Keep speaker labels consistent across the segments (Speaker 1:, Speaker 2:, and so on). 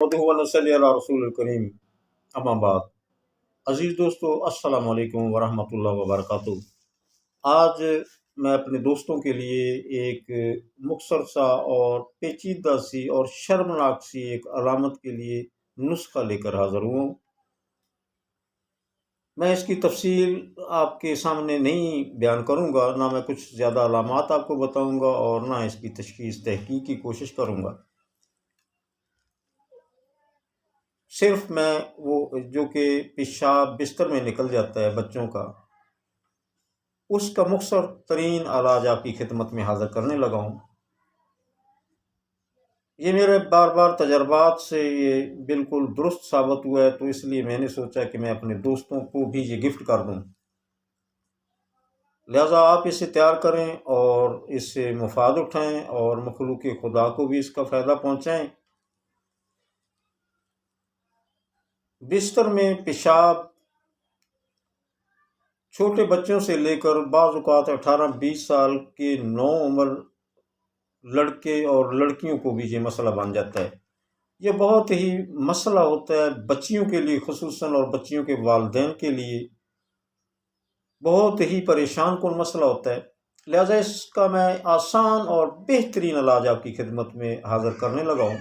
Speaker 1: नहमदुहु व नसल्ली अला रसूलिल करीम अम्मा बाद। अज़ीज़ दोस्तों, अस्सलामु अलैकुम व रहमतुल्लाहि व बरकातुहू। आज मैं अपने दोस्तों के लिए एक मुख्तसर सा और पेचीदा सी और शर्मनाक सी एक अलामत के लिए नुस्खा लेकर हाज़िर हुआ हूँ। मैं इसकी तफसील आपके सामने नहीं बयान करूँगा, ना मैं कुछ ज़्यादा अलामात आपको बताऊँगा और ना इसकी तशख़ीस तहक़ीक़ की कोशिश करूँगा। सिर्फ मैं वो जो कि पेशाब बिस्तर में निकल जाता है बच्चों का, उसका मुख्तसर तरीन इलाज आपकी खिदमत में हाज़िर करने लगा हूँ। ये मेरे बार बार तजर्बात से ये बिल्कुल दुरुस्त साबित हुआ है, तो इसलिए मैंने सोचा कि मैं अपने दोस्तों को भी ये गिफ्ट कर दूँ। लिहाजा आप इसे तैयार करें और इससे मुफाद उठाएँ और मखलूक खुदा को भी इसका फ़ायदा पहुँचाएँ। बिस्तर में पेशाब छोटे बच्चों से लेकर बाज़ औक़ात 18-20 साल के नौ उम्र लड़के और लड़कियों को भी ये मसला बन जाता है। ये बहुत ही मसला होता है बच्चियों के लिए खुसूसन, और बच्चियों के वालिदैन के लिए बहुत ही परेशान कुन मसला होता है। लिहाजा इसका मैं आसान और बेहतरीन इलाज आपकी खिदमत में हाज़िर करने लगा हूँ।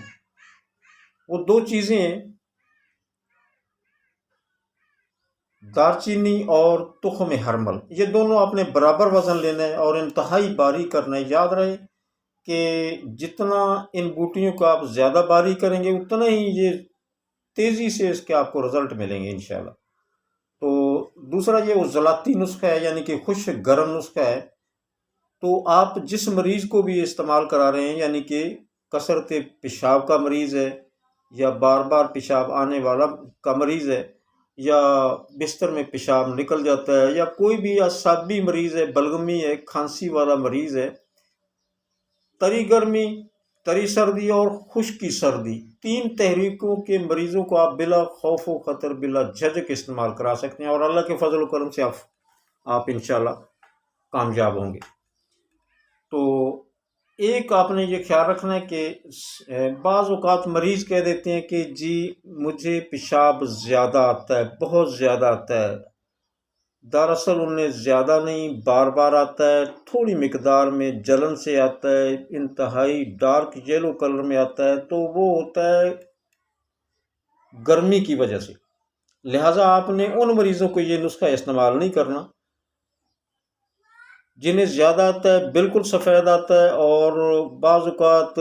Speaker 1: वो दो चीज़ें हैं, दारचीनी और तुख्म हरमल। ये दोनों आपने बराबर वज़न लेना है और इंतहाई बारीक करना है। याद रहे कि जितना इन बूटियों को आप ज़्यादा बारीक करेंगे, उतना ही ये तेज़ी से इसके आपको रिज़ल्ट मिलेंगे इंशाल्लाह। तो दूसरा ये उज़लाती नुस्खा है, यानी कि खुश गर्म नुस्खा है। तो आप जिस मरीज़ को भी इस्तेमाल करा रहे हैं, यानी कि कसरत पेशाब का मरीज़ है, या बार बार पेशाब आने वाला का मरीज़ है, या बिस्तर में पेशाब निकल जाता है, या कोई भी असाबी मरीज़ है, बलगमी है, खांसी वाला मरीज़ है, तरी गर्मी, तरी सर्दी और खुश्की सर्दी, तीन तहरीकों के मरीज़ों को आप बिला खौफ व ख़तर, बिला झिझक इस्तेमाल करा सकते हैं और अल्लाह के फजल व करम से आप इंशाल्लाह कामयाब होंगे। तो एक आपने ये ख्याल रखना है कि बाज़ औक़ात मरीज़ कह देते हैं कि जी मुझे पेशाब ज़्यादा आता है, बहुत ज़्यादा आता है। दरअसल उन्हें ज़्यादा नहीं, बार बार आता है, थोड़ी मिकदार में जलन से आता है, इंतहाई डार्क येलो कलर में आता है, तो वो होता है गर्मी की वजह से। लिहाजा आपने उन मरीज़ों को ये नुस्खा इस्तेमाल नहीं करना जिन्हें ज़्यादा आता है, बिल्कुल सफ़ेद आता है और बाज़ औक़ात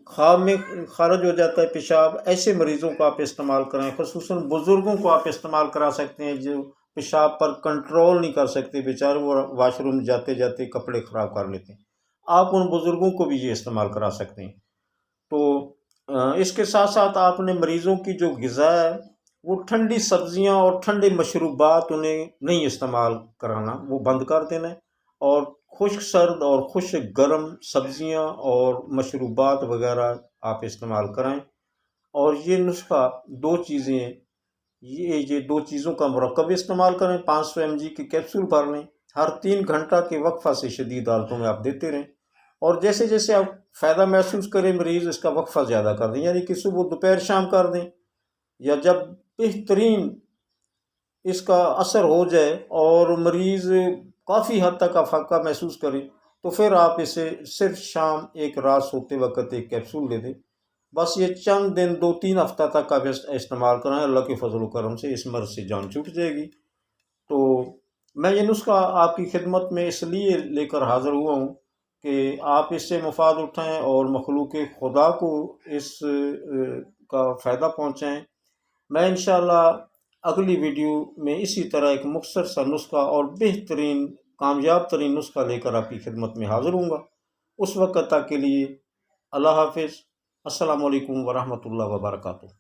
Speaker 1: ख़्वाब में ख़ारिज हो जाता है पेशाब। ऐसे मरीज़ों को आप इस्तेमाल करें। ख़ुसूसन बुज़ुर्गों को आप इस्तेमाल करा सकते हैं जो पेशाब पर कंट्रोल नहीं कर सकते, बेचारे वो वाशरूम जाते जाते कपड़े ख़राब कर लेते हैं। आप उन बुज़ुर्गों को भी ये इस्तेमाल करा सकते हैं। तो इसके साथ साथ आपने मरीज़ों की जो ग़िज़ा है, वो ठंडी सब्ज़ियाँ और ठंडे मशरूबात उन्हें नहीं इस्तेमाल कराना, वो बंद कर देना है, और खुश्क सर्द और खुश्क गर्म सब्ज़ियाँ और मशरूबात वग़ैरह आप इस्तेमाल कराएँ। और ये नुस्खा दो चीज़ें, ये दो चीज़ों का मुरक्कब इस्तेमाल करें। 500 mg के कैप्सूल भर लें, हर 3 घंटा के वक्फ़ा से शदीद हालतों में आप देते रहें, और जैसे जैसे आप फ़ायदा महसूस करें मरीज़, इसका वक्फ़ा ज़्यादा कर दें, यानी कि सुबह दोपहर शाम कर दें, या जब बेहतरीन इसका असर हो जाए और मरीज़ काफ़ी हद तक अफ़ाक़ा महसूस करे, तो फिर आप इसे सिर्फ शाम एक रात सोते वक्त एक कैप्सूल ले दें। बस ये चंद दिन 2-3 हफ्ता तक आप इस्तेमाल करें, अल्लाह के फजल करम से इस मर्ज़ से जान छूट जाएगी। तो मैं ये नुस्खा आपकी खिदमत में इसलिए लेकर हाज़िर हुआ हूँ कि आप इससे मुफाद उठाएँ और मखलूक खुदा को इस का फ़ायदा पहुँचाएँ। मैं इंशाअल्लाह अगली वीडियो में इसी तरह एक मुख्तसर सा नुस्खा और बेहतरीन कामयाब तरीन नुस्खा लेकर आपकी खिदमत में हाज़िर हूँगा। उस वक़्त तक के लिए अल्लाह हाफ़िज़। अस्सलामु अलैकुम व रहमतुल्लाहि व बरकातुहू।